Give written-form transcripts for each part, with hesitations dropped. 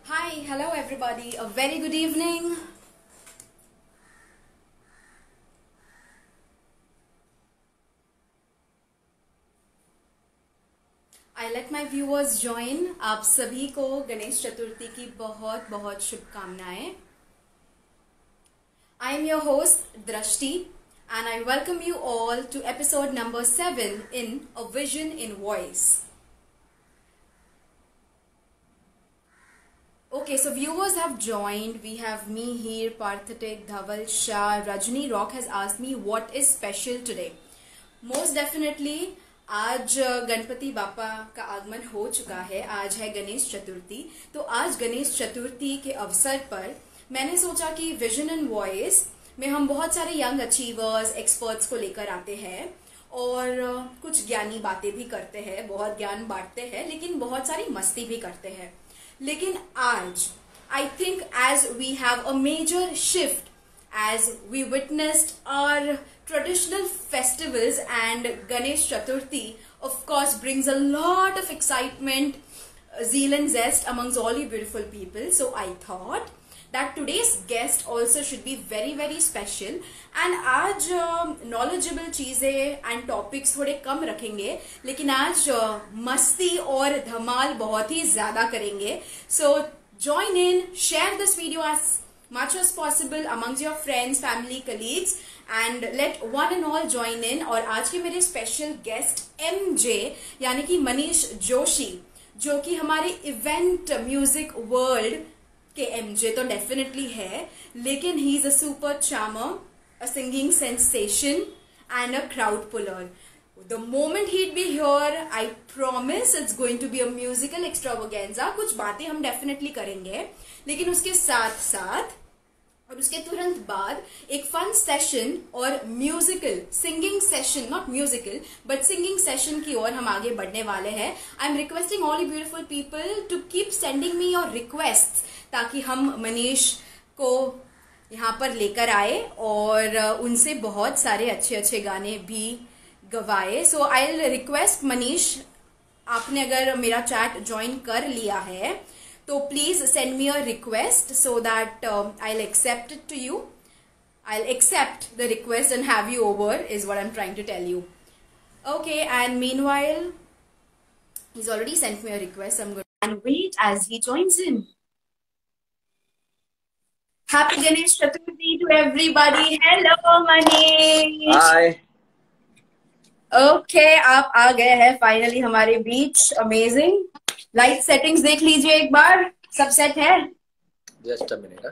Hi, hello everybody. A very good evening. I let my viewers join. आप सभी को गणेश चतुर्थी की बहुत बहुत शुभकामनाएं. I am your host Drashti and I welcome you all to episode number 7 in A Vision in Voice. Okay, so viewers have joined. We have me here, Parthatik, Dhaval Shah, Rajni Rock has asked me what is special today. Most definitely, आज गणपति बापा का आगमन हो चुका है. आज है गणेश चतुर्थी. तो आज गणेश चतुर्थी के अवसर पर मैंने सोचा कि विजन एंड वॉइस में हम बहुत सारे यंग अचीवर्स, एक्सपर्ट्स को लेकर आते हैं और कुछ ज्ञानी बातें भी करते हैं, बहुत ज्ञान बांटते हैं, लेकिन बहुत सारी मस्ती भी करते हैं. लेकिन आज I think as we have a major shift as we witnessed our traditional festivals, and Ganesh Chaturthi of course brings a lot of excitement, zeal and zest amongst all you beautiful people. So I thought that today's guest also should be very very special, and आज knowledgeable चीजें and topics थोड़े कम रखेंगे, लेकिन आज मस्ती और धमाल बहुत ही ज्यादा करेंगे. So join in, share this video as much as possible amongst your friends, family, colleagues, and let one and all join in. और आज के मेरे स्पेशल गेस्ट MJ यानी कि मनीष जोशी, जो कि हमारे इवेंट म्यूजिक वर्ल्ड के MJ तो डेफिनेटली है, लेकिन he is a super charmer, a singing sensation and a crowd puller. The moment he'd be here, I promise it's going to be a musical extravaganza. कुछ बातें हम definitely करेंगे, लेकिन उसके साथ साथ और उसके तुरंत बाद एक फन सेशन और musical singing session, not musical but singing session की ओर हम आगे बढ़ने वाले हैं. I am requesting all you beautiful people to keep sending me your request, ताकि हम मनीष को यहाँ पर लेकर आए और उनसे बहुत सारे अच्छे अच्छे गाने भी गवाए. सो आई विल रिक्वेस्ट मनीष, आपने अगर मेरा चैट ज्वाइन कर लिया है तो please send me a request so that I'll accept it to you. I'll accept the request and have you over is what I'm trying to tell you. Okay, and meanwhile, he's already sent me a request. I'm going and wait as he joins in. Happy Ganesh Chaturthi to everybody. Hello, Manish. Hi. Okay, आप आ गए हैं finally हमारे बीच. Amazing. Light settings देख लीजिए एक बार, सब set है. Just a minute,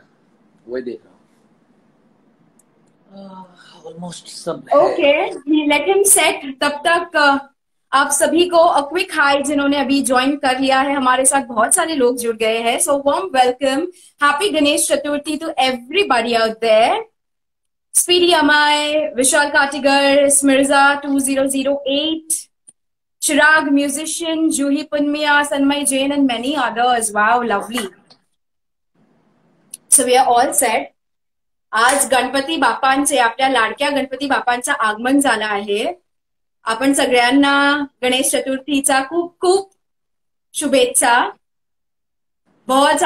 वही देख रहा हूँ. ऑलमोस्ट सब है. Okay, let him set. तब तक आप सभी को अ क्विक हाई जिन्होंने अभी ज्वाइन कर लिया है. हमारे साथ बहुत सारे लोग जुड़ गए हैं. So warm welcome, happy Ganesh Chaturthi to everybody out there. Speedy Amay, Vishal Katigar, स्मिर्जा 2008, Chirag musician, Juhi Punmiya, Sanmay Jain and many others. Wow, lovely. So we are all set. आज गणपती बाप्पांचे, आपल्या लाडक्या गणपती बाप्पांचं आगमन झालं आहे. आपण सगळ्यांना गणेश चतुर्थीचा खूप खूप शुभेच्छा. बहुत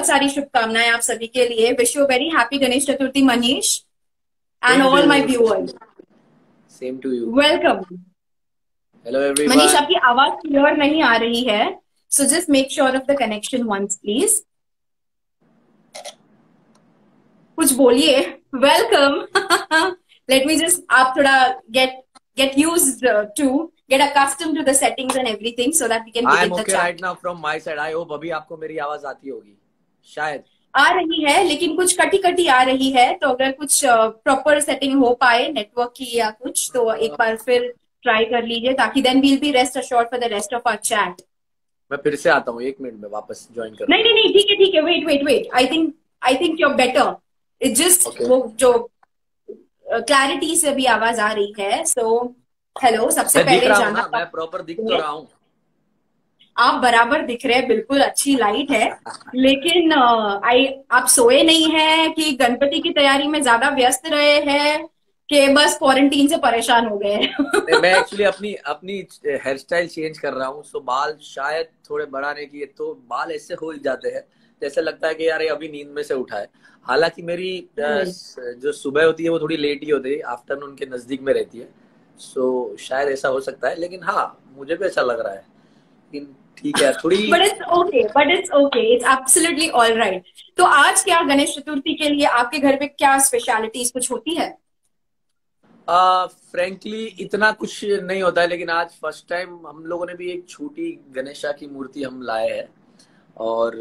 सारी शुभकामनाएं आप सभी के लिए. Wish you very happy Ganesh Chaturthi Manish and all my viewers. Same to you. Welcome. Hello everyone. Manish, आपकी आवाज क्लियर नहीं आ रही है, so just make sure of the connection once please. कुछ बोलिए. वेलकम. लेट मी जस्ट, आप थोड़ा get used to get accustomed to the settings and everything so that we can begin the chat. I am okay right now from my side. I hope अभी आपको मेरी आवाज आती होगी. शायद आ रही है, लेकिन कुछ कटी कटी आ रही है. तो अगर कुछ प्रॉपर सेटिंग हो पाए नेटवर्क की या कुछ, तो एक बार फिर ट्राई कर लीजिए, ताकि then we'll be rest assured for the rest of our chat. मैं फिर से आता हूँ, 1 मिनट में वापस ज्वाइन कर. नहीं, ठीक है. Wait. I think you are better. It just वो जो क्लैरिटी से भी आवाज आ रही है. सो हेलो, सबसे पहले जाना, मैं प्रॉपर दिख तो रहा हूँ. आप बराबर दिख रहे हैं, बिल्कुल अच्छी लाइट है. लेकिन आप सोए नहीं हैं कि गणपति की तैयारी में ज्यादा व्यस्त रहे हैं कि बस क्वारंटीन से परेशान हो गए हैं। मैं एक्चुअली अपनी अपनी हेयर स्टाइल चेंज कर रहा हूँ, सो बाल शायद थोड़े बढ़ाने की, तो बाल ऐसे हो ही जाते हैं जैसे लगता है कि यार ये अभी नींद में से उठा है। हालांकि मेरी जो सुबह होती है वो थोड़ी लेट ही होती है, आफ्टरनून के नजदीक में रहती है, सो शायद ऐसा हो सकता है, लेकिन हाँ मुझे भी अच्छा लग रहा है। लेकिन ठीक है थोड़ी। But it's okay, it's absolutely all right. तो आज क्या गणेश चतुर्थी के लिए आपके घर पे क्या स्पेशलिटीज कुछ होती है? फ्रेंकली इतना कुछ नहीं होता है, लेकिन आज फर्स्ट टाइम हम लोगों ने भी एक छोटी गणेशा की मूर्ति हम लाए हैं। और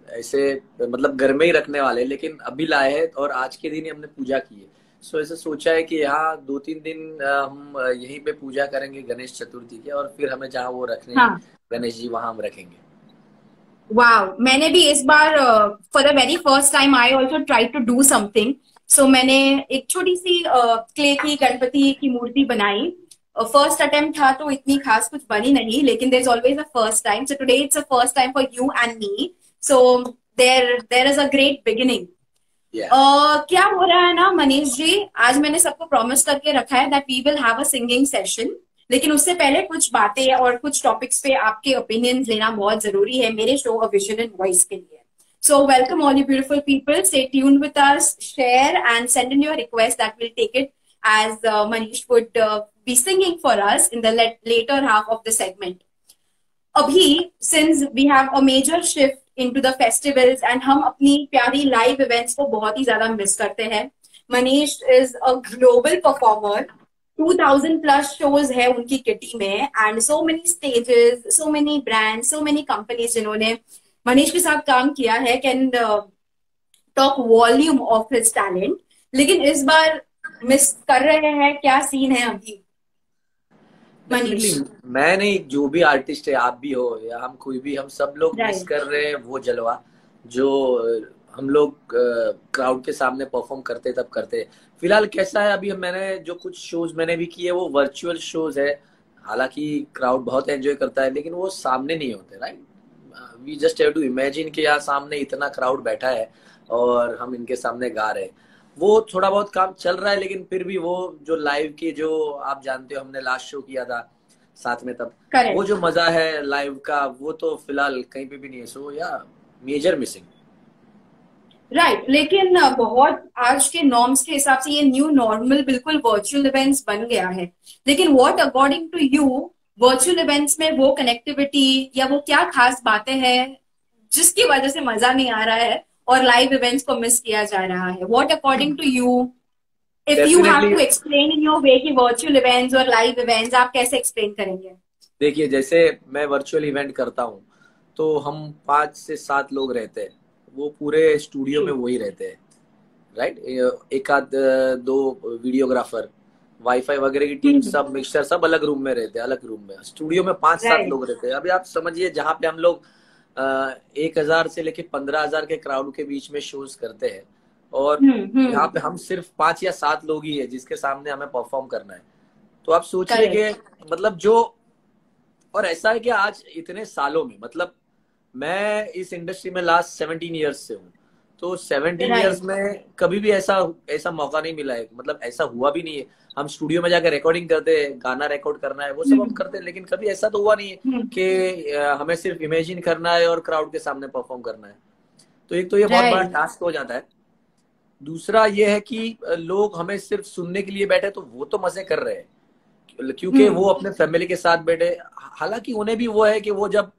ऐसे मतलब घर में ही रखने वाले हैं, लेकिन अभी लाए हैं और आज के दिन ही हमने पूजा की है। सो ऐसे सोचा है कि यहाँ 2-3 दिन हम यहीं पे पूजा करेंगे गणेश चतुर्थी के, और फिर हमें जहाँ वो रखने हैं हाँ। गणेश जी वहां हम रखेंगे। वाह, मैंने भी इस बार for the very first time I also try to do something. So मैंने एक छोटी सी क्ले की गणपति की मूर्ति बनाई। फर्स्ट अटेम्प्ट था तो इतनी खास कुछ बनी नहीं, लेकिन there is always a first time, so today it's a first time for you and me. So there is a great beginning. Yeah क्या हो रहा है ना मनीष जी, आज मैंने सबको प्रॉमिस करके रखा है that we will have a singing session. लेकिन उससे पहले कुछ बातें और कुछ टॉपिक्स पे आपके ओपिनियंस लेना बहुत जरूरी है मेरे show a vision and voice के लिए। So welcome all you beautiful people, stay tuned with us, share and send in your request that will take it as Manish would be singing for us in the later half of the segment. अभी since we have a major shift into the festivals and हम अपनी प्यारी live events को बहुत ही ज्यादा miss करते हैं। Manish is a global performer, 2000 plus shows है उनकी किटी में, and so many stages, so many brand, so many companies जिन्होंने मनीष के साथ काम किया है can talk volume of his talent. लेकिन इस बार मिस कर रहे हैं, क्या सीन है अभी डेफिनेटली। मनीष? मैं नहीं, जो भी आर्टिस्ट है, आप भी हो या हम कोई भी, हम सब लोग मिस राइट। कर रहे हैं वो जलवा जो हम लोग क्राउड के सामने परफॉर्म करते तब करते। फिलहाल कैसा है अभी, मैंने जो कुछ शोज मैंने भी किए वो वर्चुअल शोज है। हालांकि क्राउड बहुत एंजॉय करता है, लेकिन वो सामने नहीं होते, right. We just have to imagine कि यहाँ सामने इतना क्राउड बैठा है और हम इनके सामने गा रहे हैं। वो थोड़ा बहुत काम चल रहा है, लेकिन फिर भी वो जो लाइव की, जो आप जानते हो हमने लास्ट शो किया था साथ में, तब वो करेक्ट। जो मजा है लाइव का वो तो फिलहाल कहीं पे भी नहीं है। सो या मेजर मिसिंग। राइट, लेकिन बहुत आज के नॉर्म्स के हिसाब से ये न्यू नॉर्मल बिल्कुल वर्चुअल इवेंट्स बन गया है। लेकिन what according to you, virtual events में वो कनेक्टिविटी या वो क्या खास बातें हैं जिसकी वजह से मजा नहीं आ रहा है और लाइव इवेंट्स को मिस किया जा रहा है? What according to you, if you have definitely. To explain in your way कि वर्चुअल इवेंट्स और लाइव इवेंट्स आप कैसे एक्सप्लेन करेंगे? देखिए, जैसे मैं वर्चुअल इवेंट करता हूँ तो हम 5 से 7 लोग रहते हैं, वो पूरे स्टूडियो में वही रहते हैं, राइट। एक आध दो वीडियोग्राफर, वाईफाई वगैरह की टीम, सब मिक्सर, सब अलग रूम में रहते हैं, अलग रूम में। स्टूडियो में 5-7 राइट। लोग रहते हैं। अभी आप समझिए, जहाँ पे हम लोग 1,000 से लेके 15,000 के क्राउड के बीच में शोज करते हैं, और यहाँ हम्म। पे हम सिर्फ 5 या 7 लोग ही है जिसके सामने हमें परफॉर्म करना है। तो आप सोचिए करेक्ट। कि मतलब जो, और ऐसा है कि आज इतने सालों में, मतलब मैं इस इंडस्ट्री में लास्ट 17 ईयर्स से हूँ, तो 17 ईयर्स राइट। में कभी भी ऐसा ऐसा मौका नहीं मिला है, मतलब ऐसा हुआ भी नहीं है। हम स्टूडियो में जाकर रिकॉर्डिंग करते हैं, गाना रिकॉर्ड करना है वो सब हम करते हैं, लेकिन कभी ऐसा तो हुआ नहीं है कि हमें सिर्फ इमेजिन करना है और क्राउड के सामने परफॉर्म करना है। तो एक तो ये बहुत बड़ा राइट। टास्क हो जाता है। दूसरा ये है कि लोग हमें सिर्फ सुनने के लिए बैठे, तो वो तो मजे कर रहे हैं क्योंकि वो अपने फैमिली के साथ बैठे। हालांकि उन्हें भी वो है कि वो जब,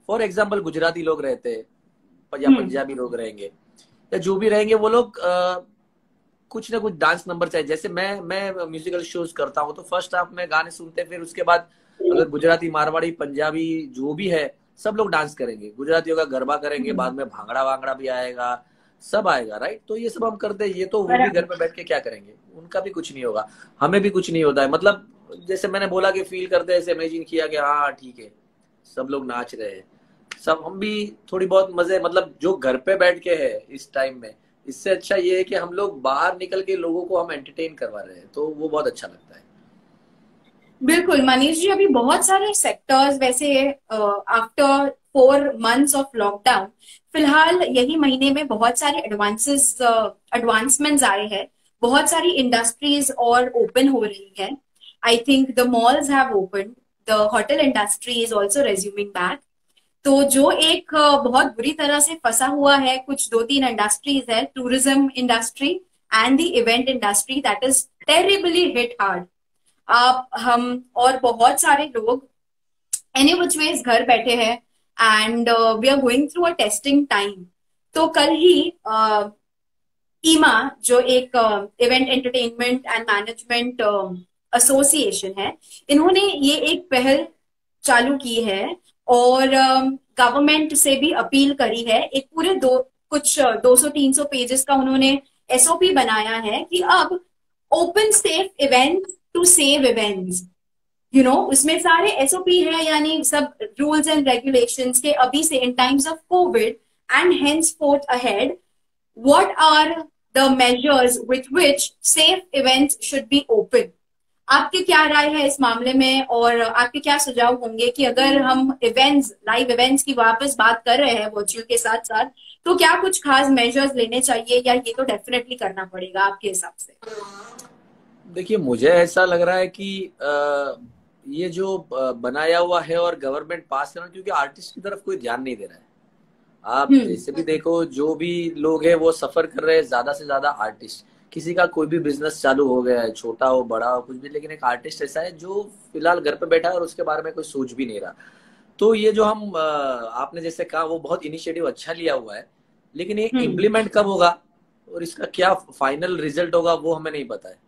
फॉर एग्जाम्पल, गुजराती लोग रहते हैं या पंजाबी लोग रहेंगे या जो भी रहेंगे, वो लोग कुछ ना कुछ डांस नंबर चाहिए। जैसे मैं म्यूजिकल शोज करता हूँ तो फर्स्ट हाफ में गाने सुनते हैं, फिर उसके बाद अगर गुजराती, मारवाड़ी, पंजाबी जो भी है सब लोग डांस करेंगे, गुजरातियों का गरबा करेंगे, बाद में भांगड़ा वांगड़ा भी आएगा, सब आएगा, राइट। तो ये सब हम करते हैं। ये तो वो भी घर पे बैठ के क्या करेंगे, उनका भी कुछ नहीं होगा, हमें भी कुछ नहीं होता है। मतलब जैसे मैंने बोला कि फील करते हैं, ऐसे इमेजिन किया कि हाँ ठीक है, सब लोग नाच रहे हैं, सब हम भी थोड़ी बहुत मजे, मतलब जो घर पे बैठ के है इस टाइम में, इससे अच्छा ये है कि हम लोग बाहर निकल के लोगों को हम एंटरटेन करवा रहे हैं, तो वो बहुत अच्छा लगता है। बिल्कुल मनीष जी, अभी बहुत सारे सेक्टर्स वैसे आफ्टर 4 months ऑफ लॉकडाउन, फिलहाल यही महीने में बहुत सारे एडवांसेस एडवांसमेंट्स आए हैं बहुत सारी इंडस्ट्रीज और ओपन हो रही है. I think the malls have open, the hotel industry is also resuming back. तो जो एक बहुत बुरी तरह से फंसा हुआ है, कुछ 2-3 इंडस्ट्रीज है, tourism industry and the event industry, that is terribly hit hard. आप, हम और बहुत सारे लोग एनी विच वेज घर बैठे हैं and we are going through a testing time. तो कल ही ईमा, जो एक event entertainment and management association है, इन्होंने ये एक पहल चालू की है और गवर्नमेंट से भी अपील करी है. एक पूरे कुछ 200-300 पेजेस का उन्होंने एसओपी बनाया है कि अब open safe events to save events, उसमें सारे एसओपी है, यानी सब रूल्स एंड रेगुलेशंस के अभी से in times of covid and henceforth ahead, what are the measures with which safe events should be open. आपकी क्या राय है इस मामले में, और आपके क्या सुझाव होंगे कि अगर हम इवेंट्स, लाइव इवेंट्स की वापस बात कर रहे हैं वर्चुअल के साथ साथ, तो क्या कुछ खास मेजर्स लेने चाहिए, या ये तो डेफिनेटली करना पड़ेगा आपके हिसाब से? देखिए, मुझे ऐसा लग रहा है कि ये जो बनाया हुआ है और गवर्नमेंट पास करना, क्योंकि आर्टिस्ट की तरफ कोई ध्यान नहीं दे रहा है. आप जैसे भी देखो, जो भी लोग हैं वो सफर कर रहे हैं, ज्यादा से ज्यादा आर्टिस्ट. किसी का कोई भी बिजनेस चालू हो गया है, छोटा हो बड़ा हो कुछ भी, लेकिन एक आर्टिस्ट ऐसा है जो फिलहाल घर पे बैठा है और उसके बारे में कोई सोच भी नहीं रहा. तो ये जो हम आपने जैसे कहा, वो बहुत इनिशिएटिव अच्छा लिया हुआ है, लेकिन ये इम्प्लीमेंट कब होगा और इसका क्या फाइनल रिजल्ट होगा वो हमें नहीं पता है.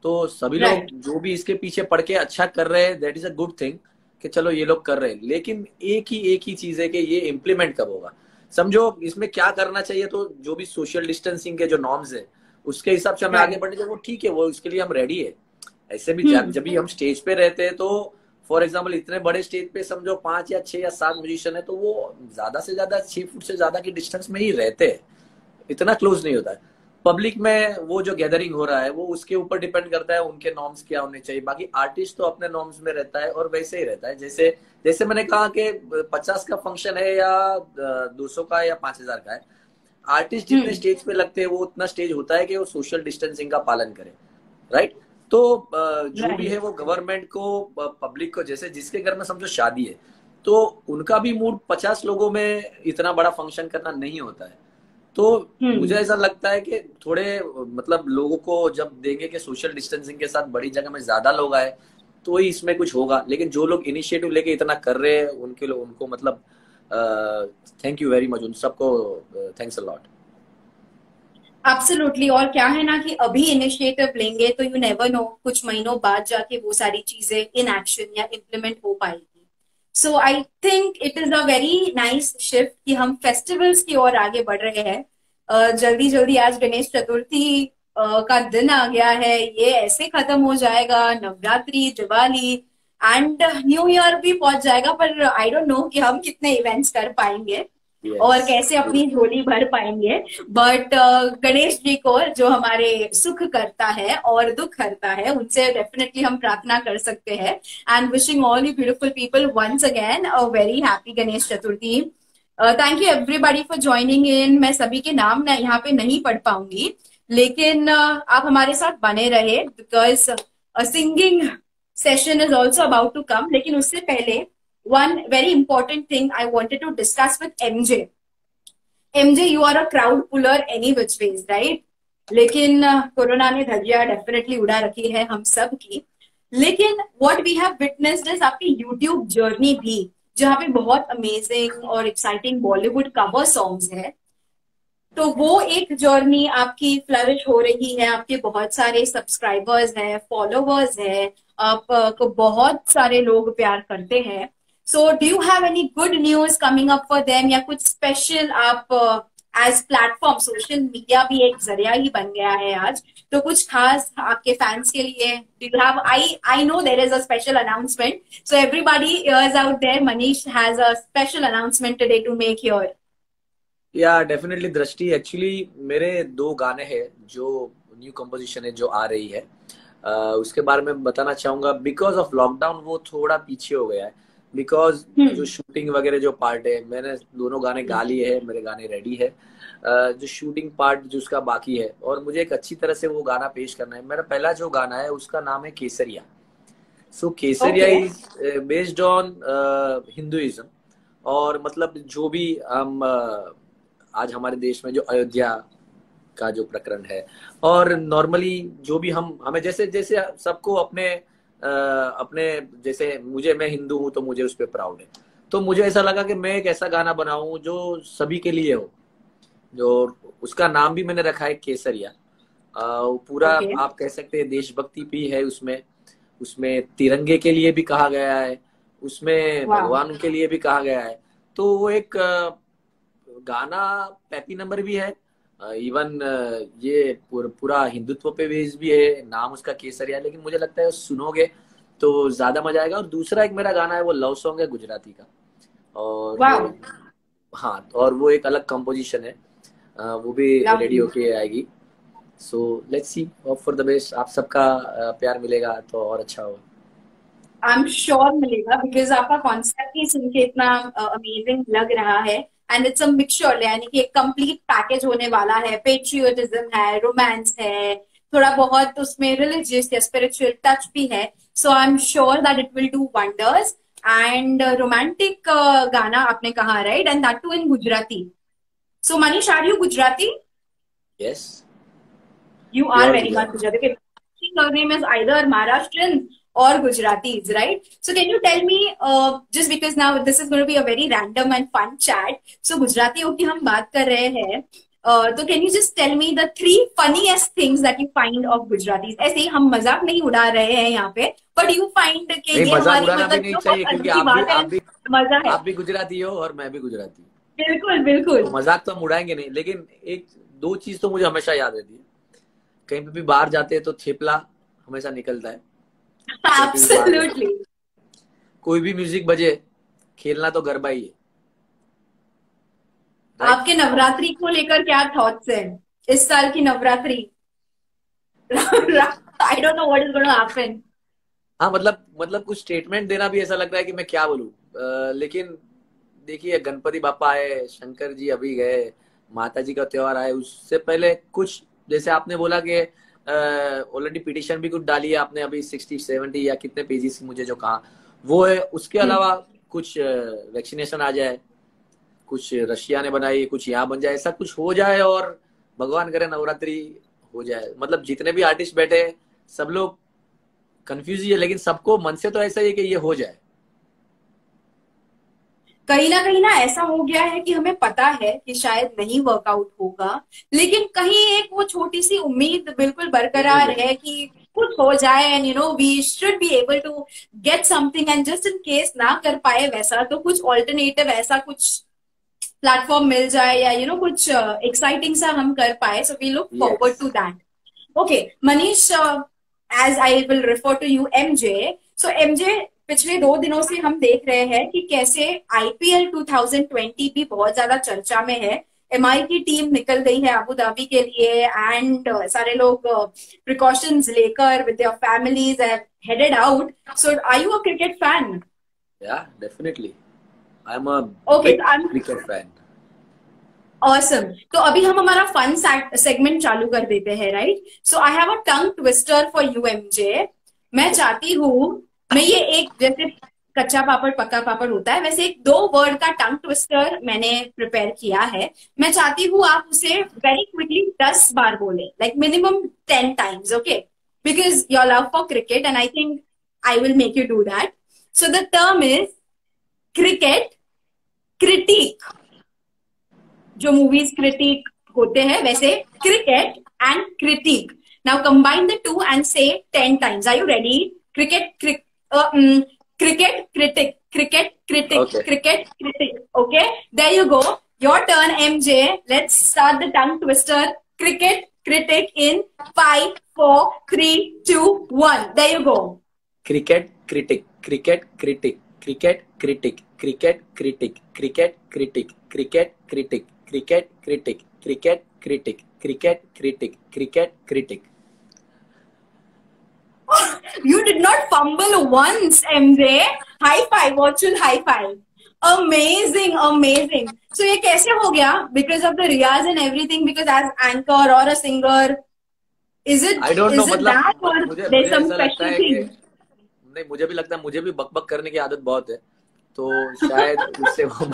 तो सभी लोग जो भी इसके पीछे पड़ के अच्छा कर रहे हैं, that is a good thing कि चलो ये लोग कर रहे हैं, लेकिन एक ही चीज है कि ये इम्प्लीमेंट कब होगा. समझो इसमें क्या करना चाहिए, तो जो भी सोशल डिस्टेंसिंग के जो नॉर्म्स है उसके हिसाब से हमें आगे बढ़ने चाहिए, वो ठीक है, वो उसके लिए हम रेडी है. ऐसे भी जब भी हम स्टेज पे रहते हैं, तो फॉर एग्जाम्पल इतने बड़े स्टेज पे समझो 5 या 6 या 7 म्यूजिशियन है, तो वो ज्यादा से ज्यादा 6 फुट से ज्यादा की डिस्टेंस में ही रहते हैं, इतना क्लोज नहीं होता है. पब्लिक में वो जो गैदरिंग हो रहा है वो उसके ऊपर डिपेंड करता है उनके नॉर्म्स क्या होने चाहिए. बाकी आर्टिस्ट तो अपने नॉर्म्स में रहता है और वैसे ही रहता है. जैसे जैसे मैंने कहा कि 50 का फंक्शन है या 200 का या 5000 का है, आर्टिस्ट जितने स्टेज पे लगते हैं वो उतना स्टेज होता है कि वो सोशल डिस्टेंसिंग का पालन करे. राइट. तो जो भी है वो गवर्नमेंट को, पब्लिक को, जैसे जिसके घर में समझो शादी है, तो उनका भी मूड 50 लोगों में इतना बड़ा फंक्शन करना नहीं होता है. तो मुझे ऐसा लगता है कि थोड़े मतलब लोगों को जब देंगे कि सोशल डिस्टेंसिंग के साथ बड़ी जगह में ज्यादा लोग आए, तो ही इसमें कुछ होगा. लेकिन जो लोग इनिशिएटिव लेके इतना कर रहे हैं उनको मतलब थैंक यू वेरी मच, उन सबको थैंक्स अ लॉट. एब्सोल्युटली. और क्या है ना कि अभी इनिशिएटिव लेंगे तो यू नेवर नो, कुछ महीनों बाद जाके वो सारी चीजें इन एक्शन या इम्प्लीमेंट हो पाएगी. So I think it is a very nice shift कि हम फेस्टिवल्स की ओर आगे बढ़ रहे हैं. जल्दी जल्दी आज गणेश चतुर्थी का दिन आ गया है, ये ऐसे खत्म हो जाएगा, Navratri, Diwali and new year भी पहुंच जाएगा. पर आई डोंट नो कि हम कितने इवेंट्स कर पाएंगे और कैसे अपनी झोली भर पाएंगे. बट गणेश जी को, जो हमारे सुख करता है और दुख हरता है, उनसे डेफिनेटली हम प्रार्थना कर सकते हैं. And wishing all you beautiful people once again a very happy Ganesh Chaturthi. Thank you everybody for joining in. मैं सभी के नाम यहाँ पे नहीं पढ़ पाऊंगी, लेकिन आप हमारे साथ बने रहे, because singing session is also about to come. लेकिन उससे पहले one very important thing I wanted to discuss with MJ. MJ, you are a crowd puller any which ways, right? लेकिन कोरोना ने धज्जियां डेफिनेटली उड़ा रखी है हम सब की. लेकिन what we have witnessed is आपकी YouTube जर्नी भी, जहाँ पे बहुत अमेजिंग और एक्साइटिंग बॉलीवुड कवर सॉन्ग्स है. तो वो एक जर्नी आपकी फ्लरिश हो रही है, आपके बहुत सारे सब्सक्राइबर्स हैं, फॉलोवर्स हैं, आपको बहुत सारे लोग प्यार करते हैं. So do you have any good news coming up for them, या कुछ स्पेशल आप एज प्लेटफॉर्म, सोशल मीडिया भी एक जरिया ही बन गया है आज, तो कुछ खास आपके फैंस के लिए do you have? I know there is a special announcement, so everybody ears out there, Manish has a special announcement today to make here. या डेफिनेटली दृष्टि, एक्चुअली मेरे 2 गाने हैं जो न्यू कंपोजिशन है जो आ रही है, उसके बारे में बताना चाहूंगा. बिकॉज ऑफ लॉकडाउन वो थोड़ा पीछे हो गया है, बिकॉज जो शूटिंग वगैरह जो पार्ट है, मैंने दोनों गाने गा लिए है, मेरे गाने रेडी है। जो शूटिंग पार्ट जो उसका बाकी है, और मुझे एक अच्छी तरह से वो गाना पेश करना है। मेरा पहला जो गाना है उसका नाम है केसरिया। सो केसरिया इज बेस्ड ऑन हिंदुइज्म, और मतलब जो भी हम आज हमारे देश में जो अयोध्या का जो प्रकरण है, और नॉर्मली जो भी हमें जैसे जैसे सबको अपने जैसे मैं हिंदू हूं तो मुझे उस पर प्राउड है। तो मुझे ऐसा लगा कि मैं एक ऐसा गाना बनाऊं जो सभी के लिए हो, जो उसका नाम भी मैंने रखा है केसरिया। पूरा आप कह सकते हैं देशभक्ति भी है उसमें, उसमें तिरंगे के लिए भी कहा गया है, उसमें भगवान के लिए भी कहा गया है। तो वो एक गाना पैपी नंबर भी है, इवन ये पूरा हिंदुत्व पे बेस भी है, नाम उसका केसरिया। लेकिन मुझे लगता है सुनोगे तो ज्यादा मजा आएगा। और दूसरा एक मेरा गाना है, वो लव सॉन्ग है गुजराती का, और हाँ, और वो एक अलग कंपोजिशन है, वो भी रेडी होके आएगी। So let's see, hope for the best. आप सबका प्यार मिलेगा तो और अच्छा होगा। आई एम श्योर मिलेगा, बिकॉज आपका कॉन्सेप्ट ही सुन के इतना अमेजिंग लग रहा है। एंड इट्स अ मिक्सचर, यानी कि एक कंप्लीट पैकेज होने वाला है। पेट्रियोटिज्म है, रोमांस है, थोड़ा बहुत उसमें रिलीजियस या स्पिरिचुअल टच भी है। So I am sure that it will do wonders. And romantic गाना आपने कहा, right? And that too in Gujarati. So Manish, are you Gujarati? Yes. You are very much Gujarati. Okay. Your name is either Maharashtrian or Gujaratis, right? So can you tell me, just because now this is going to be a very random and fun chat, so Gujaratiयों की हम बात कर रहे हैं, तो can you just tell me the 3 funniest things that you find of Gujaratis? ऐसे ही हम मजाक नहीं उड़ा रहे हैं यहाँ पे, but you find कि ये हमारी मतलब नहीं चाहिए, क्योंकि मजा है। आप भी गुजराती हो और मैं भी गुजराती हूँ। बिल्कुल बिल्कुल, तो मजाक तो हम उड़ाएंगे नहीं, लेकिन एक 2 चीज तो मुझे हमेशा याद रहती है। कहीं पे भी बाहर जाते हैं तो थेपला हमेशा निकलता है। Absolutely. कोई भी म्यूजिक बजे, खेलना तो गरबा ही है। आपके नवरात्रि को लेकर क्या थॉट्स हैं इस साल की Navratri? I don't know what is going to happen. हाँ, मतलब कुछ स्टेटमेंट देना भी ऐसा लगता है कि मैं क्या बोलूं। लेकिन देखिए, गणपति बापा आए, शंकर जी अभी गए, माता जी का त्योहार आए, उससे पहले कुछ जैसे आपने बोला कि ऑलरेडी पिटिशन भी कुछ डाली है आपने अभी 60-70 या कितने पेजेस की मुझे जो कहा वो है। उसके अलावा कुछ वैक्सीनेशन आ जाए, कुछ रशिया ने बनाई, कुछ यहाँ बन जाए, ऐसा कुछ हो जाए, और भगवान करे नवरात्रि हो जाए। मतलब जितने भी आर्टिस्ट बैठे सब लोग कंफ्यूज ही है, लेकिन सबको मन से तो ऐसा ही है कि ये हो जाए। कहीं ना ऐसा हो गया है कि हमें पता है कि शायद नहीं वर्कआउट होगा, लेकिन कहीं एक वो छोटी सी उम्मीद बिल्कुल बरकरार है कि कुछ हो जाए, and you know we should be able to get something. And just in case ना कर पाए वैसा, तो कुछ ऑल्टरनेटिव ऐसा कुछ प्लेटफॉर्म मिल जाए, या यू नो कुछ एक्साइटिंग सा हम कर पाए। So we look forward to that. Okay Manish, as I will refer to you MJ. So MJ, पिछले 2 दिनों से हम देख रहे हैं कि कैसे आईपीएल 2020 भी बहुत ज्यादा चर्चा में है। एमआई की टीम निकल गई है अबू धाबी के लिए, एंड सारे लोग प्रिकॉशंस लेकर with their families have headed out. So are you a cricket fan? Yeah definitely, I am a big cricket fan. Awesome. तो अभी हम हमारा फन सेगमेंट चालू कर देते हैं, right? So I have a tongue twister for you MJ. मैं चाहती हूँ, मैं ये एक जैसे कच्चा पापड़ पक्का पापड़ होता है, वैसे एक 2 वर्ड का टंग ट्विस्टर मैंने प्रिपेयर किया है। मैं चाहती हूँ आप उसे वेरी क्विकली 10 बार बोले, like minimum 10 times, okay? Because your love for cricket and I think I will make you do that. So the term is cricket critic. जो मूवीज क्रिटिक होते हैं वैसे cricket and critic. Now combine the 2 and say 10 times. Are you ready? Cricket cricket critic, cricket critic, okay. Cricket critic. Okay, there you go. Your turn, MJ. Let's start the tongue twister. Cricket critic in 5, 4, 3, 2, 1. There you go. Cricket critic, cricket critic, cricket critic, cricket critic, cricket critic, cricket critic, cricket critic, cricket critic, cricket critic, cricket critic. You did not fumble once, MJ. High five, virtual high five. Amazing amazing. So ये कैसे हो गया? Because of the riyaz and everything, because as anchor और a singer, I don't know, is it मतलब that और मुझे there मुझे सम ऐसा लगता स्पेशल है कि थिंग? नहीं, मुझे भी लगता है, मुझे भी बकबक करने की आदत बहुत है, तो शायद उससे वो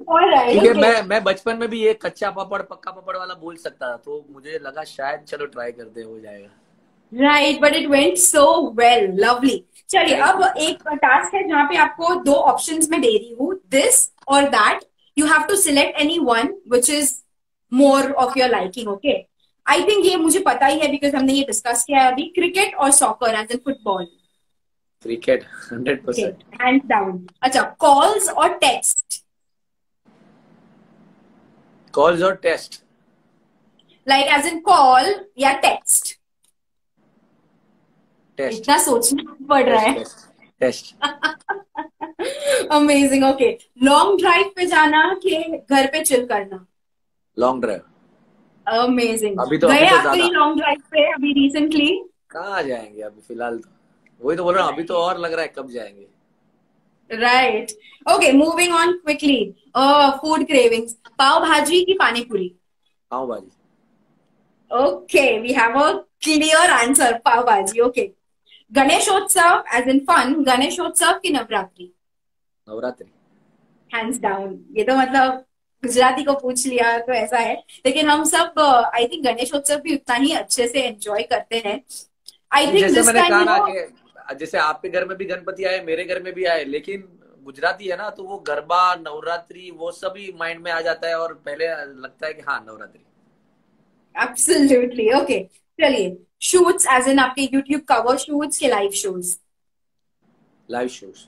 ऑलराइट, क्योंकि ओके। मैं बचपन में भी ये कच्चा पापड़ पक्का पापड़ वाला बोल सकता था, तो मुझे लगा शायद चलो ट्राई करते, हो जाएगा। Right, but it went so well, lovely. चलिए, थैंक अब यू। एक टास्क है जहां पे आपको दो ऑप्शंस में दे रही हूँ, दिस और that. You have to select any one which is more of your liking, okay? I think ये मुझे पता ही है बिकॉज हमने ये डिस्कस किया है अभी, क्रिकेट और soccer as in football. Cricket okay, 100%। Hands down. अच्छा, कॉल्स और टेक्स्ट? कॉल्स और test? Like as in call या टेक्स्ट? टेस्ट इतना सोचना पड़ रहा टेस्ट है। Test test. Amazing, okay. Long drive पे जाना कि घर पे चिल करना? Long drive. अमेजिंग। अभी तो गए अभी तो आप कहीं ज्यादा। लॉन्ग ड्राइव पे अभी रिसेंटली? कहाँ जाएंगे अभी फिलहाल तो, वही तो बोल रहा हूँ, अभी तो और लग रहा है कब जाएंगे। Right, okay. Moving on quickly, food cravings, pav bhaji की pani puri? Pav bhaji. Okay, we have a clear answer, pav bhaji, okay. Ganeshotsav as in fun, Ganeshotsav की नवरात्रि? नवरात्रि। Hands down. ये तो मतलब गुजराती को पूछ लिया तो ऐसा है, लेकिन हम सब आई थिंक गणेशोत्सव भी उतना ही अच्छे से एंजॉय करते हैं। आई नहीं, थिंक जैसे दिस मैंने टाइम कहा ना कि जैसे आपके घर में भी गणपति आए, मेरे घर में भी आए, लेकिन गुजराती है ना, तो वो गरबा नवरात्रि वो सभी माइंड में आ जाता है, और पहले लगता है कि हाँ नवरात्रि। Absolutely, okay. चलिए, शूट्स एज इन आपके यूट्यूब कवर शूट्स के live shows? Live shows.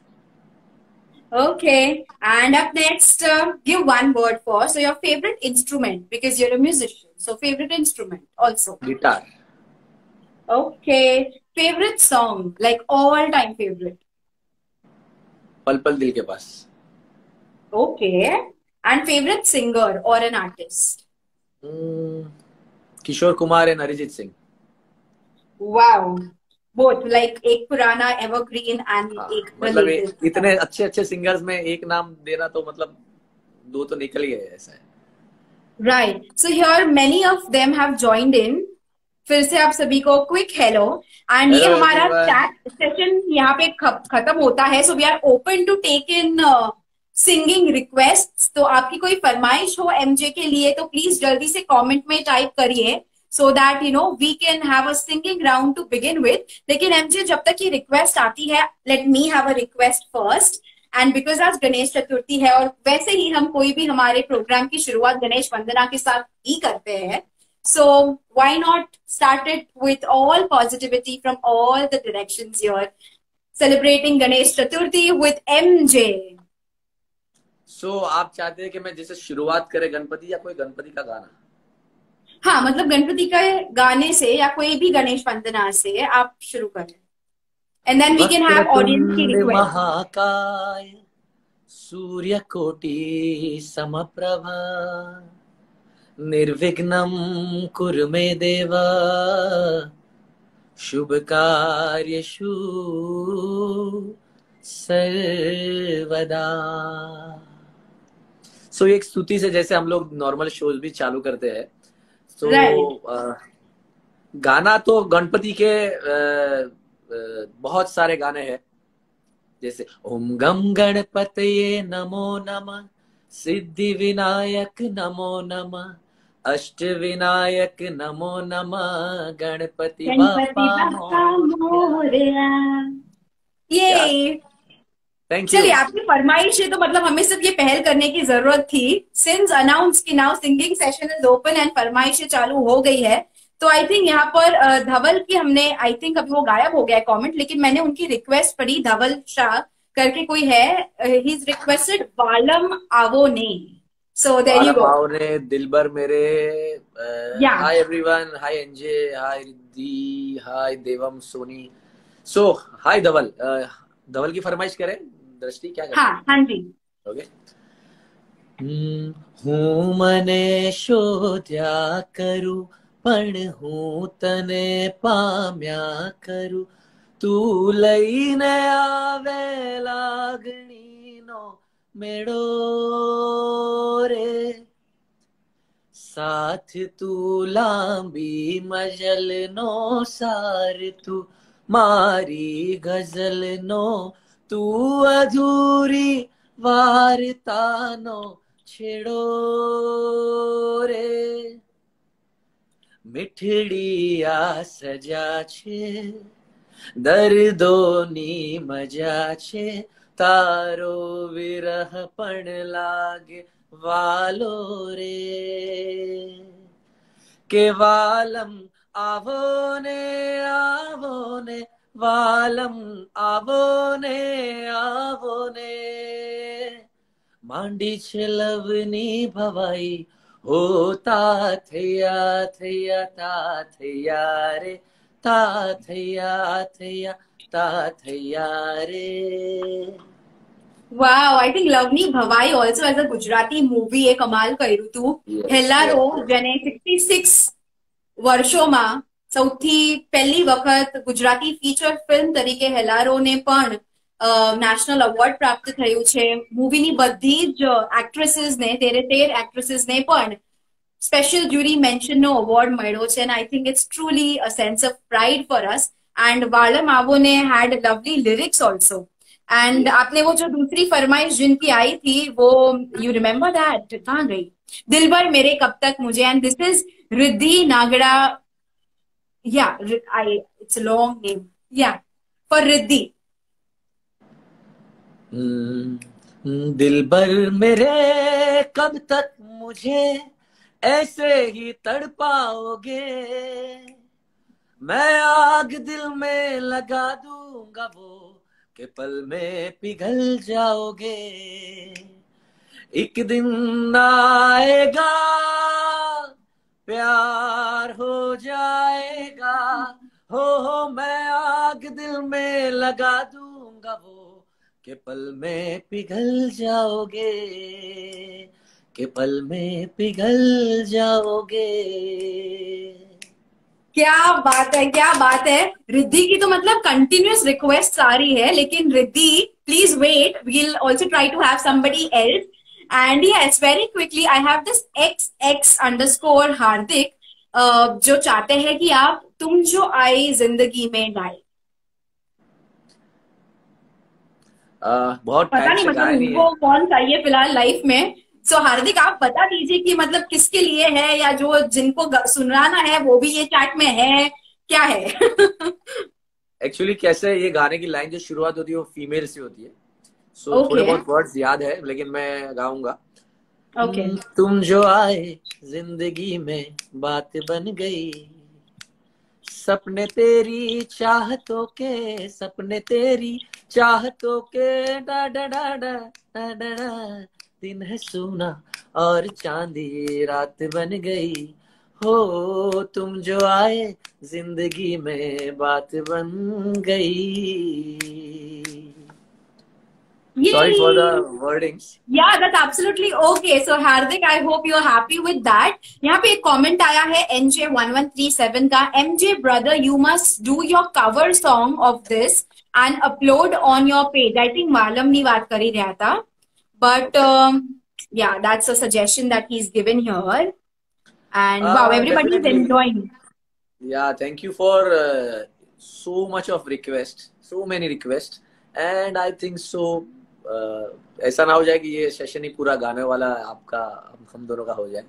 Okay, and up next, give one word for, so your favourite instrument, because you're a musician, so favourite instrument also? Guitar. Okay, favourite song, like all time favourite? Pal Pal Dil Ke Paas. Okay, and favourite singer और an artist? Hmm, Kishore Kumar and Arijit Singh. Wow, both like एक पुराना evergreen and एक हाँ, the मतलब latest? इतने अच्छे अच्छे singers में एक नाम देना तो मतलब दो तो निकल ही गए, ऐसा है। Right, so here many of them have joined in. फिर से आप सभी को क्विक हेलो। एंड ये हेलो हमारा एवरीवन। चैट सेशन यहाँ पे खत्म होता है, so we are open to take in singing request. तो आपकी कोई फरमाइश हो एमजे के लिए तो प्लीज जल्दी से कमेंट में टाइप करिए, so that you know we can have a singing round to begin with. लेकिन एमजे, जब तक ये रिक्वेस्ट आती है, let me have a request first. And because आज गणेश चतुर्थी है, और वैसे ही हम कोई भी हमारे प्रोग्राम की शुरुआत गणेश वंदना के साथ ही करते हैं, so why not start it with all positivity from all the directions here, celebrating Ganesh Chaturthi with MJ. सो आप चाहते हैं कि मैं जैसे शुरुआत करे गणपति या कोई गणपति का गाना? हाँ, मतलब गणपति का गाने से या कोई भी गणेश वंदना से आप शुरू करें, and then we can have audience की वक्रतुंड रिक्वेस्ट। महाकाय सूर्यकोटि समप्रभा निर्विघ्नं कुरु मे देव शुभ कार्येषु सर्वदा। सो एक स्तुति से जैसे हम लोग नॉर्मल शोज भी चालू करते हैं, तो राइट, गाना तो गणपति के बहुत सारे गाने हैं, जैसे ओम गम गणपतये नमो नमः, सिद्धि विनायक नमो नमः, अष्ट विनायक नमो नमः, गणपति गणपति बाप्पा बाप्पा मोरया। मोरया। क्या? ये थैंक चलिए, यू। आपकी फरमाइश है तो मतलब हमें सिर्फ ये पहल करने की जरूरत थी। सिंस अनाउंस की now singing session is open and फरमाइशें चालू हो गई है, तो आई थिंक यहाँ पर धवल की हमने, आई थिंक अभी वो गायब हो गया है कमेंट, लेकिन मैंने उनकी रिक्वेस्ट पढ़ी, धवल शाह करके कोई है, ही इज रिक्वेस्टेड वालम आवो ने। सो देयर यू वालम गो। आओ ने दिलबर मेरे। या, हाय एवरीवन, हाय एनजे, हाय रिद्धि, हाय देवम सोनी। सो हाय धवल। धवल की फरमाइश करें, दृष्टि क्या हाँ करते हैं? हाँ जी। ओके। हूँ मने शोध्या करूँ, पण हूँ तने पाम्या करूँ, तू लईने आवे लागणी नो मेड़ो रे, साथ तू लांबी मजल नो सार, तू मारी गजल नो, तू अधूरी वार्ता नो छेड़ो रे, મીઠડી આ સજા છે, દર્દોની મજા છે, તારો વિરહ પણ લાગે વાલો રે, કે વાલમ આવો ને આવો ને, વાલમ આવો ને આવો ને, માંડી છે લવની ભવાઈ, हो ता थैया थैया ता थैया रे, ता थैया थैया ता थैया रे. Wow, I think Lovni Bhavai also as a Gujarati movie એ કમાલ કર્યું હતું. હેલ્લારો જેને 66 વર્ષોમાં સૌથી પહેલી વખત ગુજરાતી ફીચર ફિલ્મ તરીકે હેલ્લારોને પણ નેશનલ અવોર્ડ પ્રાપ્ત થયું છે. મૂવીની બધી જ એક્ટ્રેસીસને 13 એક્ટ્રેસીસને પણ સ્પેશિયલ જ્યુરી મેન્શનનો અવોર્ડ મળ્યો છે, and I think it's truly a sense of pride for us. And Valam આવોને had lovely lyrics also. And आपने वो जो दूसरी फरमाइश जिनकी आई थी वो यू रिमेम्बर दैट, कहाँ गई? दिलबर मेरे कब तक मुझे, and this is Riddhi Nagda. Yeah I it's a long name, yeah for Riddhi. दिलबर मेरे कब तक मुझे ऐसे ही तड़पाओगे, मैं आग दिल में लगा दूंगा वो के पल में पिघल जाओगे, एक दिन आएगा प्यार हो जाएगा, हो मैं आग दिल में लगा दूंगा वो के पल में पिघल जाओगे, के पल में पिघल जाओगे. क्या बात है, क्या बात है. रिद्धि की तो मतलब कंटिन्यूअस रिक्वेस्ट आ रही है, लेकिन Riddhi please wait, we'll also try to have somebody else. And yes, very quickly I have this XX_हार्दिक जो चाहते हैं कि आप तुम जो आई जिंदगी में गाए. बहुत पता नहीं मतलब उनको कौन चाहिए फिलहाल लाइफ में. सो हार्दिक आप बता दीजिए कि मतलब किसके लिए है, या जो जिनको सुनाना है वो भी ये चैट में है, क्या है? एक्चुअली कैसे ये गाने की लाइन जो शुरुआत होती है वो फीमेल से होती है, सो थोड़े बहुत वर्ड्स याद है लेकिन मैं गाऊंगा. तुम जो आए जिंदगी में बात बन गई, सपने तेरी चाहतों के, सपने तेरी चाहतों के, डा डा डा डा डा डा, दिन है सोना और चांदी रात बन गई, हो तुम जो आए जिंदगी में बात बन गई. Sorry for the wordings. Yeah, that's absolutely okay. So Hardik, I hope you're happy with that. यहाँ पे एक comment आया है NJ1137 का, MJ brother, you must do your cover song of this and upload on your page. I think मालम नहीं बात कर ही रहा था, but yeah, that's a suggestion that he's given here. And wow, everybody is enjoying. Yeah, thank you for so much of requests, so many requests, and I think so. ऐसा ना हो जाए कि ये सेशन ही पूरा गाने वाला आपका हम दोनों का हो जाए,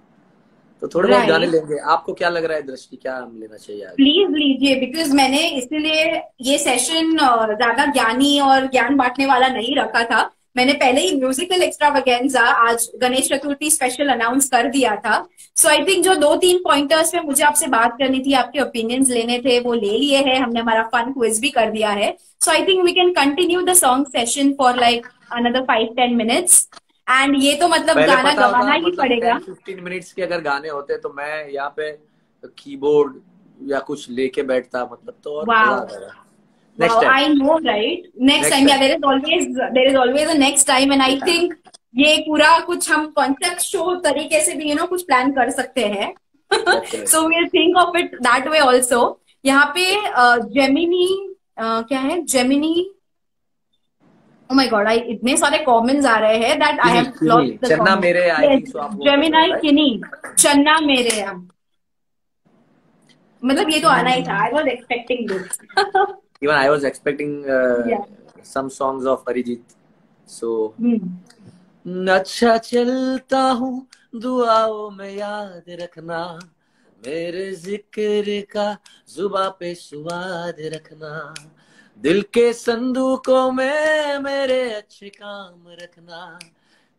तो थोड़े बहुत गाने लेंगे. आपको क्या लग रहा है दृष्टि, क्या हम लेना चाहिए? प्लीज लीजिए, बिकॉज मैंने इसलिए ये सेशन ज्यादा ज्ञानी और ज्ञान बांटने वाला नहीं रखा था. मैंने पहले ही म्यूजिकल एक्स्ट्रावेगेंजा आज गणेश चतुर्थी स्पेशल अनाउंस कर दिया था. सो आई थिंक जो 2-3 पॉइंटर्स पे मुझे आपसे बात करनी थी, आपके ओपिनियंस लेने थे, वो ले लिए हैं हमने. हमारा फन क्विज भी कर दिया है. So I think we can continue the song session for like another 5-10 minutes. एंड ये तो मतलब गाना गवाना ही पड़ेगा. 15 मिनट्स के अगर गाने होते तो मैं यहाँ पे कीबोर्ड या कुछ लेके बैठता, मतलब तो और Next time. I know, right? Next time. Yeah, there is always a next time, and I think ये पूरा कुछ हम concept show तरीके से भी कुछ plan कर सकते हैं. So we'll think of it that way also. यहाँ पे जेमिनी क्या है, जेमिनी, ओ माय गॉड, आई इतने सारे कमेंट्स आ रहे हैं दैट आई किनी हैव किनी लॉस्ट द चन्ना कमेंट. मेरे, आई यस, थिंक सो, आप वो कर रहे हो जेमिनाई राइट. किनी, चन्ना मेरे यहाँ. मतलब ये तो आना ही था, I was expecting this. Even I was expecting या. some songs of Arijit. So अच्छा चलता हूँ, दुआओं में याद रखना, मेरे जिक्र का जुबा पे सुवाद रखना, दिल के संदूकों में मेरे अच्छे काम रखना,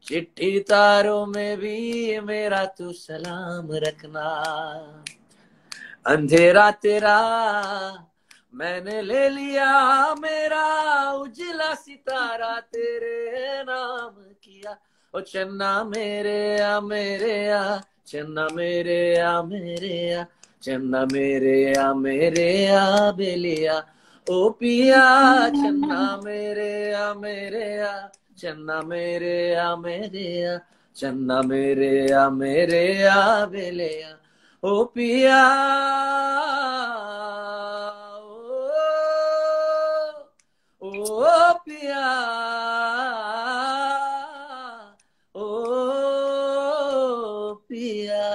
चिट्ठी तारों में भी मेरा तू सलाम रखना, अंधेरा तेरा मैंने ले लिया, मेरा उजला सितारा तेरे नाम किया, ओ चन्ना मेरे आ मेरे आ, चन्ना मेरे आ मेरे आ, चन्ना मेरे आ मेरे आ बेलिया, ओ पिया चन्ना मेरे आ मेरे आ, चन्ना मेरे आ मेरे आ, चन्ना मेरे आ मेरे आ बेलिया, ओ पिया ओ पिया ओ पिया.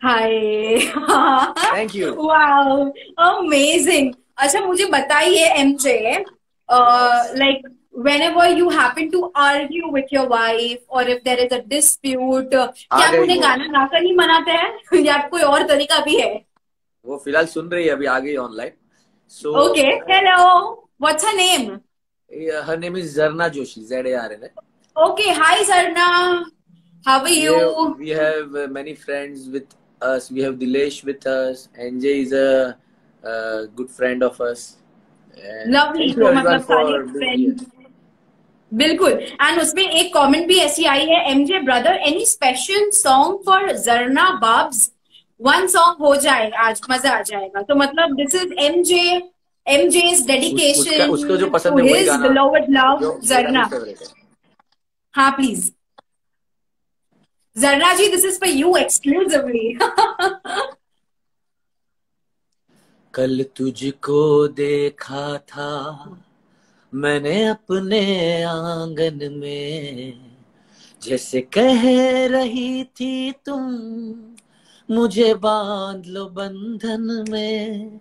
हाय. Thank you. Wow, amazing. अच्छा मुझे बताइए MJ, like whenever you happen to argue with your wife or if there is a dispute, क्या आ आप गई उन्हें वो. गाना गाकर ही मनाते हैं या कोई और तरीका भी है? वो फिलहाल सुन रही है, अभी आ गई online. So okay, hello, what's her name? Her name is Jarna Joshi, ZARNA. Okay, hi Sarna, how are you? We have many friends with us. We have Dilesh with us. NJ is a good friend of us. And lovely. thank you तो everyone मतलब सारे for being here. Friend. बिल्कुल. And उसमें एक comment भी ऐसी आई है, MJ brother any special song for जरना बाब्स, वन सॉन्ग हो जाए आज, मजा आ जाएगा. तो मतलब दिस इज एमजे's उसका डेडिकेशन उसको जो टू पसंद है वही हिज गाना, बिलोवेड लव जो मेरा भी जरना. फेवरेट है. हाँ please, Jarna ji, this is for you exclusively. कल तुझको देखा था मैंने अपने आंगन में, जैसे कह रही थी तुम मुझे बांध लो बंधन में,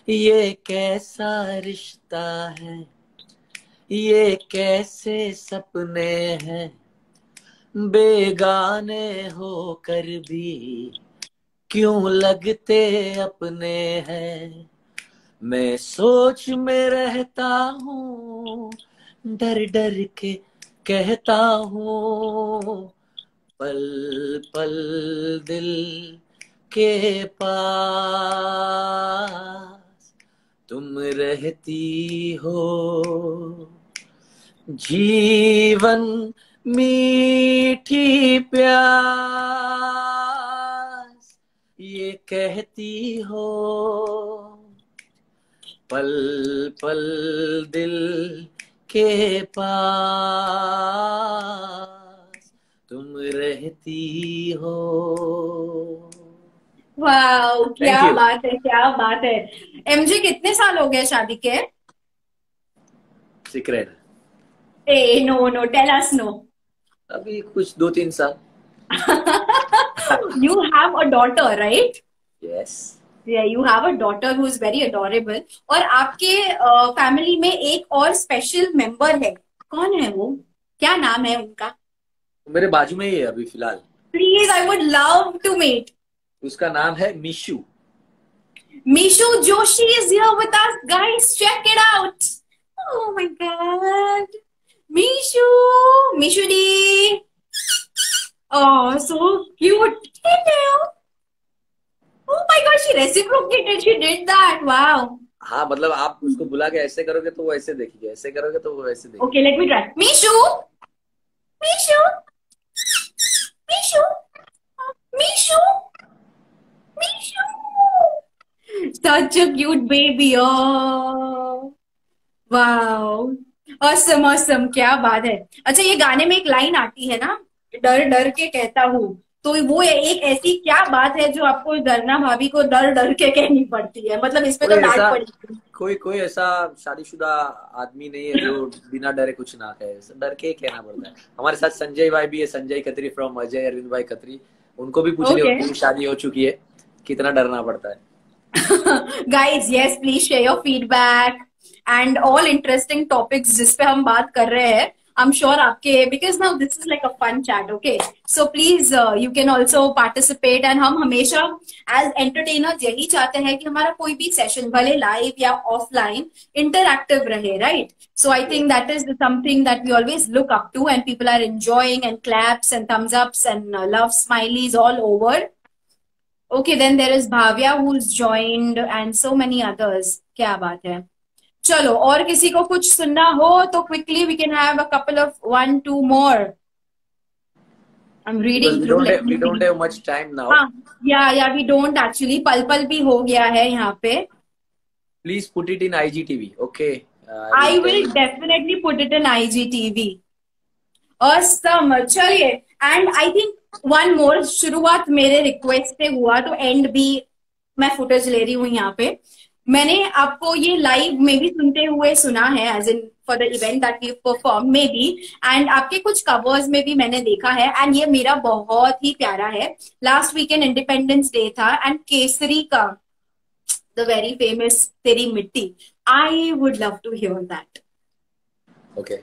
ये कैसा रिश्ता है, ये कैसे सपने हैं, बेगाने होकर भी क्यों लगते अपने हैं, मैं सोच में रहता हूँ, डर डर के कहता हूँ, पल पल दिल के पास तुम रहती हो, जीवन मीठी प्यास ये कहती हो, पल पल दिल के पास तुम रहती हो. वाओ, क्या बात है, क्या बात है. एमजे कितने साल हो गए शादी के? Secret. Ah no no, tell us. No. अभी कुछ 2-3 साल. You have a daughter, right? Yes. Yeah, you have a daughter who is very adorable. और आपके फैमिली में एक और स्पेशल मेंबर है, कौन है वो? क्या नाम है उनका? मेरे बाजू में ही है अभी फिलहाल. Please, I would love to meet. उसका नाम है Mishu. Mishu Joshi is here with us, guys. Check it out. Oh my God, Mishu, Mishu di. Oh, so cute. Hello. Oh my God, she reciprocated. She did that. Wow. हाँ मतलब आप उसको बुला के ऐसे करोगे तो वो ऐसे देखेगी, ऐसे करोगे तो वो ऐसे देखेगी. Okay, let me try. Mishu, Mishu, Mishu, Mishu, Mishu. Such a cute baby. Oh, wow. Awesome, awesome. क्या बात है. अच्छा, ये गाने में एक लाइन आती है ना, डर डर के कहता हूँ, तो वो एक ऐसी क्या बात है जो आपको जरना भाभी को डर डर के कहनी पड़ती है? मतलब इसमें तो डांट पड़ी. कोई कोई ऐसा शादीशुदा आदमी नहीं है जो बिना डरे कुछ ना कहे, डर के ही कहना पड़ता है। हमारे साथ संजय भाई भी है, संजय खत्री फ्रॉम अजय अरविंद भाई खत्री, उनको भी पूछ लियो, ओके उनकी भी शादी हो चुकी है, कितना डरना पड़ता है। Guys yes please share your feedback and all interesting topics जिस पे हम बात कर रहे हैं। आई एम श्योर आपके, because now this is like a fun chat, okay, so please you can also participate. And हम हमेशा एज एंटरटेनर्स यही चाहते हैं कि हमारा कोई भी सेशन भले लाइव या ऑफलाइन इंटरएक्टिव रहे, right? So I think that is something that we always look up to and people are enjoying and claps and thumbs ups and love smileys all over. Okay, then there is Bhavya who's joined and so many others. क्या बात है। चलो, और किसी को कुछ सुनना हो तो quickly we can have a couple of 1-2 more. I'm reading through. We don't have much time now. हाँ, yeah, we don't actually. पल पल भी हो गया है यहाँ पे. Please put it in IGTV, okay? I will definitely put it in IGTV. Awesome. चलिए, and I think one more, शुरुआत मेरे रिक्वेस्ट से हुआ तो एंड भी मैं फुटेज ले रही हूँ यहाँ पे। मैंने आपको ये लाइव में भी सुनते हुए सुना है, as in for the event that we perform में भी, एंड आपके कुछ कवर्स में भी मैंने देखा है, एंड ये मेरा बहुत ही प्यारा है। लास्ट वीकेंड इंडिपेंडेंस डे था एंड केसरी का द वेरी फेमस तेरी मिट्टी, I would love to hear that. Okay,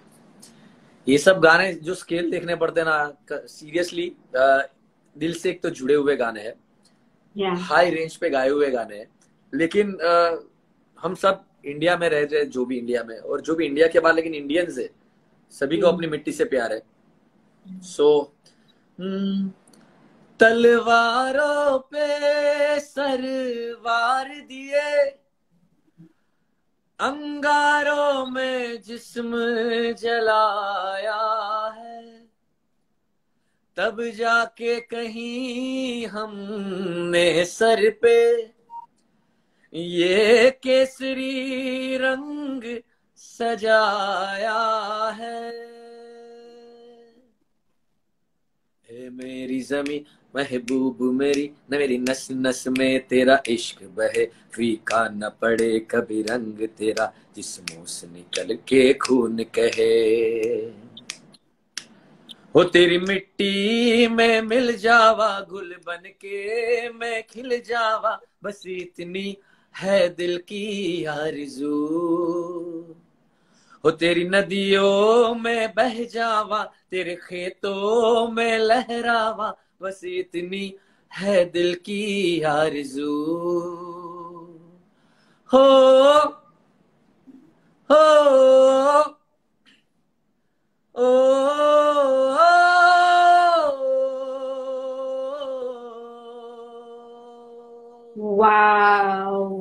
ये सब गाने जो स्केल देखने पड़ते हैं ना, सीरियसली दिल से एक तो जुड़े हुए गाने हैं, हाई रेंज पे गाए हुए गाने हैं, लेकिन हम सब इंडिया में रह रहे, जो भी इंडिया में और जो भी इंडिया के बाद लेकिन इंडियंस है, सभी को अपनी मिट्टी से प्यार है। सो तलवारों पे सरवार दिए, अंगारों में जिस्म जलाया है, तब जाके कहीं हमने सर पे ये केसरी रंग सजाया है। ए मेरी ज़मीं महबूब मेरी, न मेरी नस नस में तेरा इश्क बहे, फीका न पड़े कभी रंग तेरा, जिस्मों से निकल के खून कहे। हो तेरी मिट्टी में मिल जावा, गुल बन के मैं खिल जावा, बस इतनी है दिल की आरज़ू। हो तेरी नदियों में बह जावा, तेरे खेतों में लहरावा, बस इतनी है दिल की आरज़ू। हो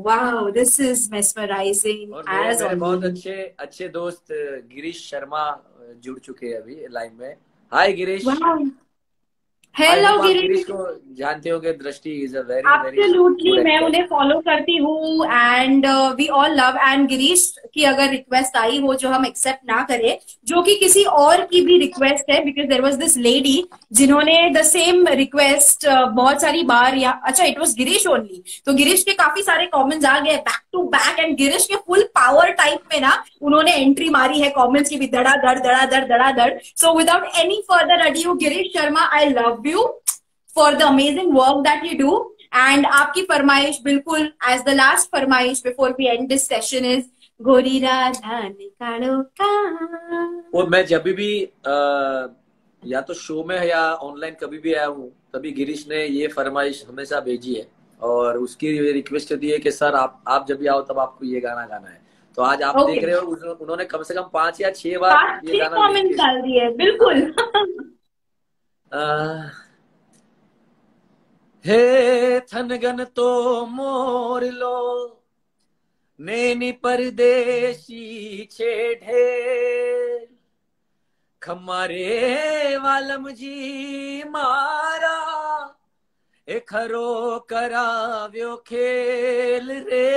Wow, this is mesmerizing as मेरे बहुत always. अच्छे दोस्त गिरीश शर्मा जुड़ चुके हैं अभी लाइन में। हाय गिरीश। Wow. हेलो गिरीश गिरीश। को जानते होंगे, दृष्टि इज अ वेरी एब्सोल्युटली, मैं उन्हें फॉलो करती हूँ and we all love. And Girish की अगर रिक्वेस्ट आई हो जो हम एक्सेप्ट ना करें, जो कि किसी और की भी रिक्वेस्ट है, because there was this lady जिन्होंने द सेम रिक्वेस्ट बहुत सारी बार, या अच्छा इट वाज गिरीश ओनली, तो गिरीश के काफी सारे कमेंट्स आ गए back to back, and Girish के फुल पावर टाइप में ना उन्होंने एंट्री मारी है कॉमेंट्स की भी, धड़ाधड़। So without any further adieu, Girish Sharma, I love you for the amazing work that you do, and आपकी फरमाइश बिल्कुल as the last फरमाइश before we end this session is गोरी राधा निकालो का। और मैं जब भी या तो शो में या ऑनलाइन कभी भी आया हूँ, तभी गिरीश ने ये फरमाइश हमेशा भेजी है, और उसकी रिक्वेस्ट होती है कि सर आप जब भी आओ तब आपको ये गाना गाना है। तो आज आप देख रहे हो, उन्होंने कम से कम 5 या 6 बार ये गाना कमेंट डाल दिए। बिल्कुल। हे थनगन तो मोर लो, नैनी परदेशी छेड़े, खमारे वालम जी मारा, ए खरो कराव्यो खेल रे,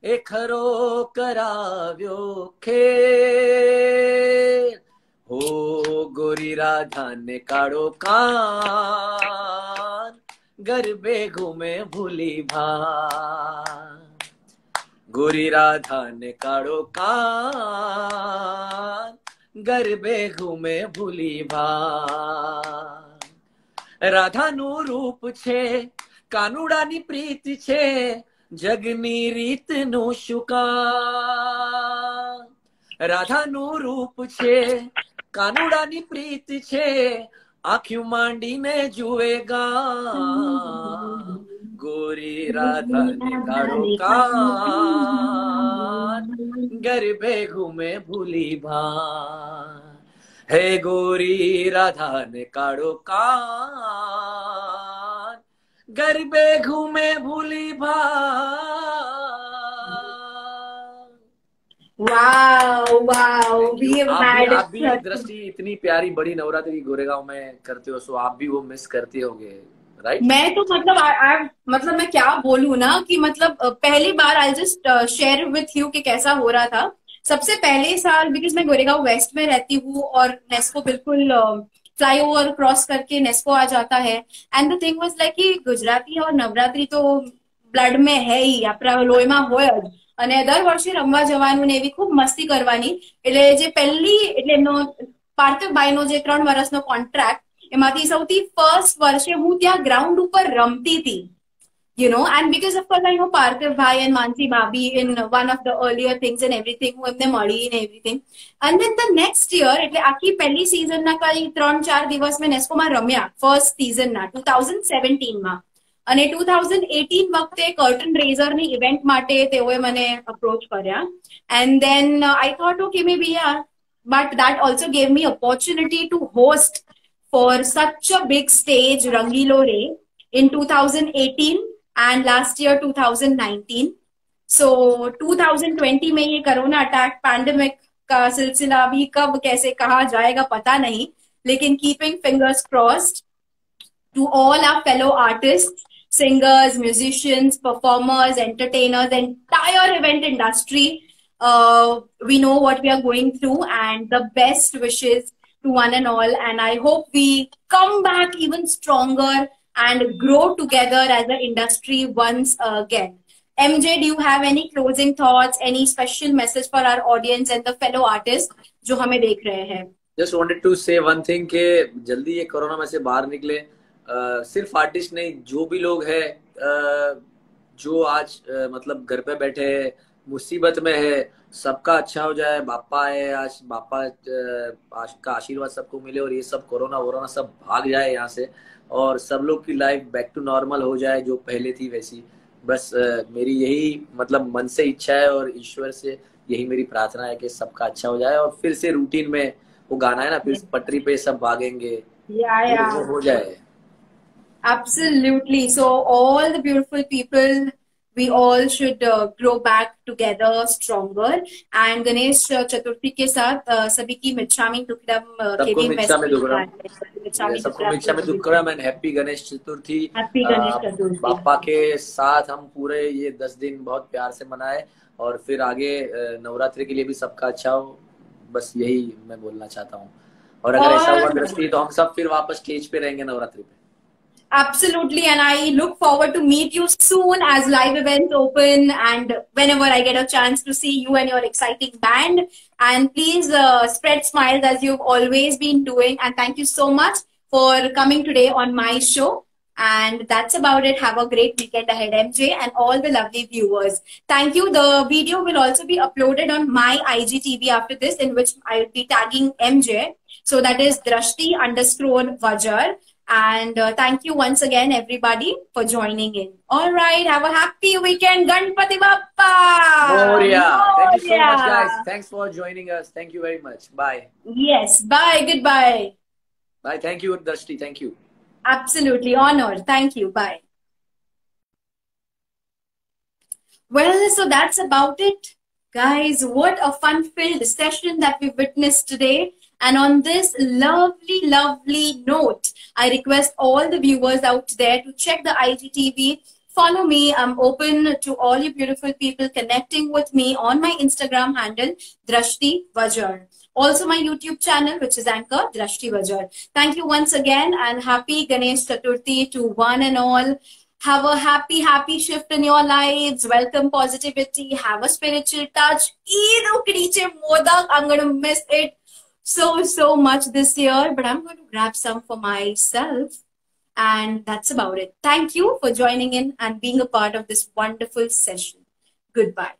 ए खरो कराव्यो खेल। हो गोरी राधा ने काढ़ो कान, गरबे घूमे भूली भान, गोरी राधा ने काड़ो कान, गरबे घूमे भूली भान। राधाનું રૂપ છે કાનુડાની પ્રીત છે, જગની રીતનું શું કામ। રાધાનું રૂપ છે કાનુડાની પ્રીત છે, આંખ્યું માંડીને જુએગા। गोरी राधा ने काड़ो कान, गरबे घूमे भूली भान। हे गोरी राधा ने काड़ो कान, गरबे घूमे भूली भान। Wow wow, we have had आप भी दृष्टि इतनी प्यारी बड़ी नवरात्रि गोरेगांव में करते हो, सो आप भी वो मिस करते होगे, राइट? मैं तो मतलब मैं क्या बोलूं ना कि मतलब पहली बार I just share with you कि कैसा हो रहा था। सबसे पहले साल, बिकॉज मैं गोरेगांव वेस्ट में रहती हूँ और नेस्को बिल्कुल फ्लाईओवर क्रॉस करके नेस्को आ जाता है। And the thing was like कि गुजराती और नवरात्रि तो બ્લડ में है ही, આપણા લોહીમાં હોય જ, અને દર વર્ષે રમવા જવાનું ને એવી ખૂબ મસ્તી કરવાની। એટલે જે પહેલી એટલે એમનો પાર્થિવભાઈનો જે 3 વર્ષનો કોન્ટ્રાક્ટ, એમાંથી સૌથી ફર્સ્ટ વર્ષે હું ત્યાં ગ્રાઉન્ડ ઉપર રમતી હતી, you know, and because of course I know Parthiv Bhai and Mansi Bhabhi in one of the earlier things and everything, હું એમને મળી and everything. And then the next year, એટલે આખી પહેલી સીઝનના કઈ 3-4 દિવસ મેં નેસ્કોમાં રમ્યા, ફર્સ્ટ સીઝનના 2017 માં। અને 2018 વખતે કર્ટન રેઝરની ઇવેન્ટ માટે તેઓએ મને અપ્રોચ કર્યા। and then I thought okay maybe yeah, but that also gave me opportunity to host for such a big stage Rangilo Ray in 2018 and last year 2019. So 2020 में ये corona attack pandemic का सिलसिला भी कब कैसे कहा जाएगा पता नहीं, लेकिन keeping fingers crossed to all our fellow artists, singers, musicians, performers, entertainers, entire event industry. We know what we are going through and the best wishes to one and all. And I hope we come back even stronger and grow together as an industry once again. MJ, do you have any closing thoughts, any special message for our audience and the fellow artists जो हमें देख रहे हैं? Just wanted to say one thing कि जल्दी ये corona में से बाहर निकले। सिर्फ आर्टिस्ट नहीं, जो भी लोग हैं जो आज मतलब घर पे बैठे हैं, मुसीबत में है, सबका अच्छा हो जाए। बापा है, आज बापा आज का आशीर्वाद सबको मिले और ये सब कोरोना सब भाग जाए यहाँ से और सब लोग की लाइफ बैक टू नॉर्मल हो जाए जो पहले थी वैसी। बस मेरी यही मतलब मन से इच्छा है और ईश्वर से यही मेरी प्रार्थना है कि सबका अच्छा हो जाए और फिर से रूटीन में वो गाना है ना, फिर पटरी पे सब भागेंगे, वो हो जाए। Absolutely. So all the beautiful people, we all should grow back together stronger. And Ganesh Chaturthi के साथ सभी की मिच्छामी दुक्कड़म के भी सबको मिच्छामी दुक्कड़म एंड हैप्पी गणेश चतुर्थी। बापा के साथ हम पूरे ये 10 दिन बहुत प्यार से मनाए और फिर आगे नवरात्रि के लिए भी सबका अच्छा हो, बस यही मैं बोलना चाहता हूँ। और अगर ऐसा हुआ दृष्टि तो हम सब फिर वापस स्टेज पे रहेंगे नवरात्रि पे। Absolutely, and I look forward to meet you soon as live events open and whenever I get a chance to see you and your exciting band. And please spread smiles as you've always been doing. And thank you so much for coming today on my show. And that's about it. Have a great weekend ahead, MJ, and all the lovely viewers. Thank you. The video will also be uploaded on my IGTV after this, in which I'll be tagging MJ. So that is Drashti_Vajar. And thank you once again, everybody, for joining in. All right. Have a happy weekend. Ganpati Bappa! Moria! Thank you so much, guys. Thanks for joining us. Thank you very much. Bye. Yes. Bye. Goodbye. Bye. Thank you, Drashti. Thank you. Absolutely. Honored. Thank you. Bye. Well, so that's about it. Guys, what a fun-filled session that we witnessed today. And on this lovely, lovely note, I request all the viewers out there to check the IGTV. Follow me. I'm open to all you beautiful people connecting with me on my Instagram handle, Drashti Vajar. Also my YouTube channel, which is Anchor Drashti Vajar. Thank you once again and happy Ganesh Chaturthi to one and all. Have a happy shift in your lives. Welcome positivity. Have a spiritual touch. Modak. I'm going to miss it so much this year, but I'm going to grab some for myself. And that's about it. Thank you for joining in and being a part of this wonderful session. Goodbye.